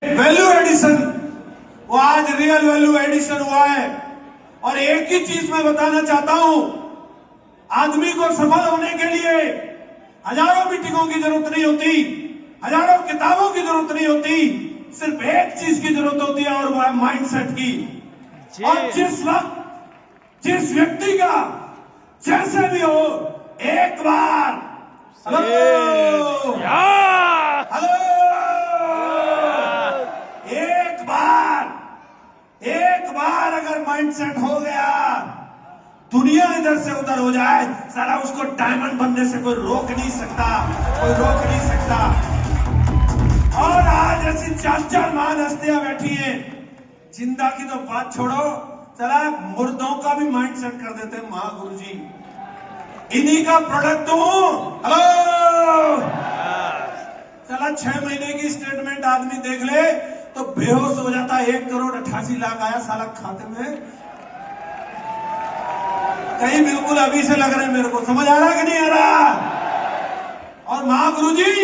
Value addition, वो आज real value addition हुआ है। और एक ही चीज मैं बताना चाहता हूं, आदमी को सफल होने के लिए हजारों मीटिंगों की जरूरत नहीं होती, हजारों किताबों की जरूरत नहीं होती, सिर्फ एक चीज की जरूरत होती है और वो है माइंडसेट की। और जिस वक्त जिस व्यक्ति का जैसे भी हो, एक बार हेलो एक बार अगर माइंडसेट हो गया, दुनिया इधर से उधर हो जाए, सारा उसको डायमंड बनने से कोई रोक नहीं सकता, कोई रोक नहीं सकता। और आज ऐसी 4-4 महान हस्तियां बैठी हैं, जिंदा की तो बात छोड़ो, चला मुर्दों का भी माइंडसेट कर देते हैं महागुरु जी। इन्हीं का प्रोडक्ट हूं। हेलो, चला 6 महीने की स्टेटमेंट आदमी देख ले तो बेहोश हो जाता है। 1,88,00,000 आया साला खाते में, कहीं बिल्कुल अभी से लग रहे हैं मेरे को। समझ आ रहा कि नहीं आ रहा? और महागुरु जी,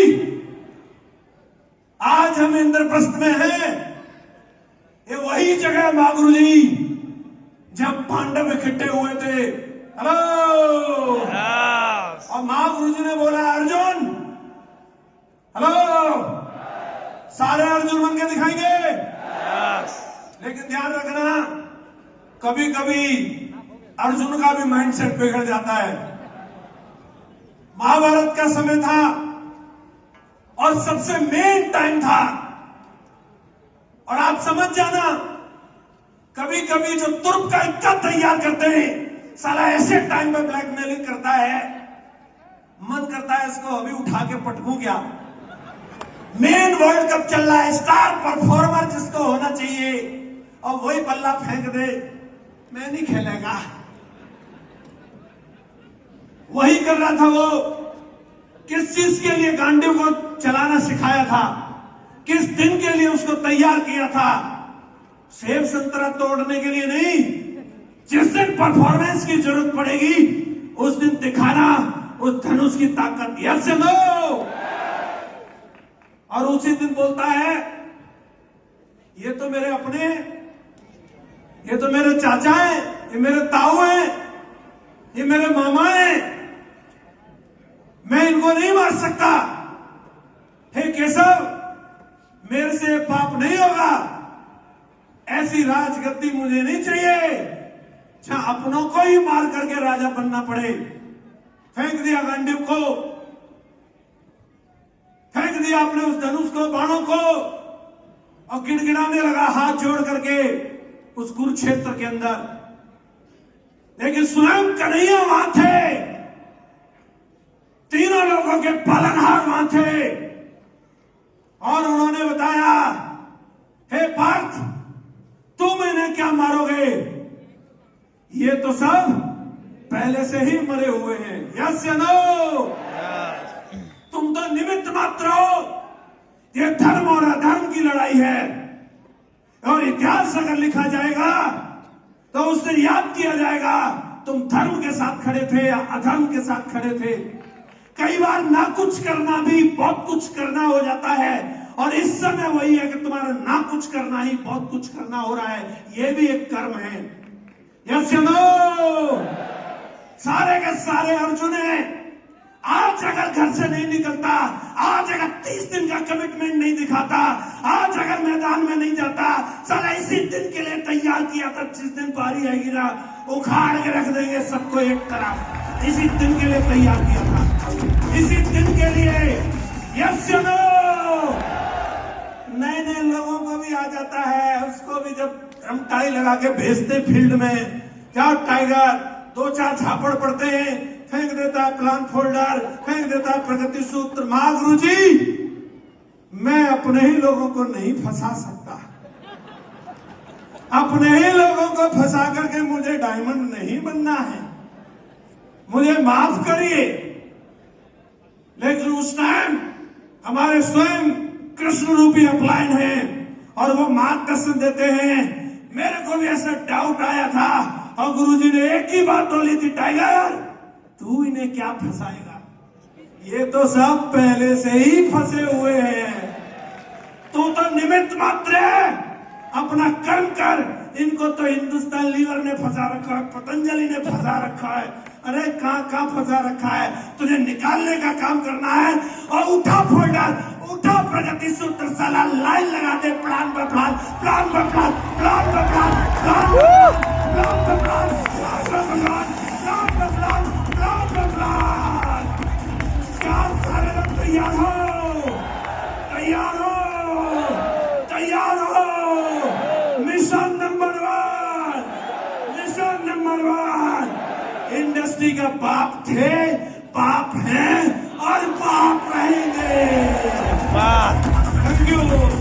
आज हम इंद्रप्रस्थ में हैं, ये वही जगह है महागुरु जी जब पांडव इकट्ठे हुए थे। हेलो, और महागुरु जी ने बोला अर्जुन, हेलो, सारे अर्जुन बन के दिखाएंगे। लेकिन ध्यान रखना, कभी कभी अर्जुन का भी माइंडसेट बिगड़ जाता है। महाभारत का समय था और सबसे मेन टाइम था, और आप समझ जाना, कभी कभी जो तुर्क का इक्का तैयार करते हैं, साला ऐसे टाइम में ब्लैकमेलिंग करता है, मन करता है इसको अभी उठा के पटकूं क्या। मेन वर्ल्ड कप चल रहा है, स्टार परफॉर्मर जिसको होना चाहिए, और वही बल्ला फेंक दे, मैं नहीं खेलेगा। वही कर रहा था वो। किस चीज के लिए गांडीव को चलाना सिखाया था, किस दिन के लिए उसको तैयार किया था? सेब संतरा तोड़ने के लिए नहीं, जिस दिन परफॉर्मेंस की जरूरत पड़ेगी उस दिन दिखाना उस धनुष की ताकत। यस या नो? और उसी दिन बोलता है, ये तो मेरे अपने, ये तो मेरे चाचा हैं, ये मेरे ताऊ हैं, ये मेरे मामा हैं, मैं इनको नहीं मार सकता। हे केशव, मेरे से पाप नहीं होगा, ऐसी राजगद्दी मुझे नहीं चाहिए जहां अपनों को ही मार करके राजा बनना पड़े। फेंक दिया गांडीव को, फेंक दिया अपने उस धनुष को, बाणों को, और गिड़गिड़ाने लगा हाथ जोड़ करके उस कुरुक्षेत्र के अंदर। लेकिन स्वयं कन्हैया वहां थे, तीनों लोगों के पालनहार वहां थे, और उन्होंने बताया, हे पार्थ, तुम इन्हें क्या मारोगे, ये तो सब पहले से ही मरे हुए हैं। यस या नो? तुम तो निमित्त मात्र हो। ये धर्म और अधर्म की लड़ाई है, और इतिहास अगर लिखा जाएगा तो उस दिन याद किया जाएगा तुम धर्म के साथ खड़े थे या अधर्म के साथ खड़े थे। कई बार ना कुछ करना भी बहुत कुछ करना हो जाता है, और इस समय वही है कि तुम्हारा ना कुछ करना ही बहुत कुछ करना हो रहा है। ये भी एक कर्म है। यस या नो? सारे के सारे अर्जुन है। आज अगर घर से नहीं निकलता, आज अगर 30 दिन का कमिटमेंट नहीं दिखाता, आज अगर मैदान में नहीं जाता, साला इसी दिन के लिए तैयार किया था, जिस दिन बारी आएगी ना उखाड़ के रख देंगे सबको एक तरफ। इसी दिन के लिए तैयार किया था, इसी दिन के लिए। यस या नो? नए नए लोगों को भी आ जाता है, उसको भी जब हम टाई लगा के भेजते फील्ड में, जाओ टाइगर, 2-4 झापड़ पड़ते हैं, फेंक देता है प्लान फोल्डर, फेंक देता है प्रगति सूत्र। महागुरु जी, मैं अपने ही लोगों को नहीं फंसा सकता, अपने ही लोगों को फंसा करके मुझे डायमंड नहीं बनना है, मुझे माफ करिए। लेकिन उस टाइम हमारे स्वयं कृष्ण रूपी अपलाइन है, और वो मार्गदर्शन देते हैं। मेरे को भी ऐसा डाउट आया था, और गुरुजी ने एक ही बात बोली थी, टाइगर तू इन्हें क्या फंसाएगा, ये तो सब पहले से ही फंसे हुए हैं। तू तो निमित्त मात्र है, अपना कर्म कर। इनको तो हिंदुस्तान लीवर ने फंसा रखा है, पतंजलि ने फंसा रखा है। अरे कहां फंसा रखा है? तुझे निकालने का काम करना है। और उठा फोल्डर, उठा प्रगति सूत्र, साला लाइन लगा दे, प्लान पर प्लान, प्लान पर प्लान, प्लान पर प्लान, प्लान पर प्लान, प्लान पर प्लान, प्लान पर प्लान, प्लान पर प्लान। क्या सारे लोग तैयार हो? तैयार हो? तैयार हो? Mission number 1, mission number 1। Industry का बाप थे, बाप हैं और बाप रहेंगे। Thank you.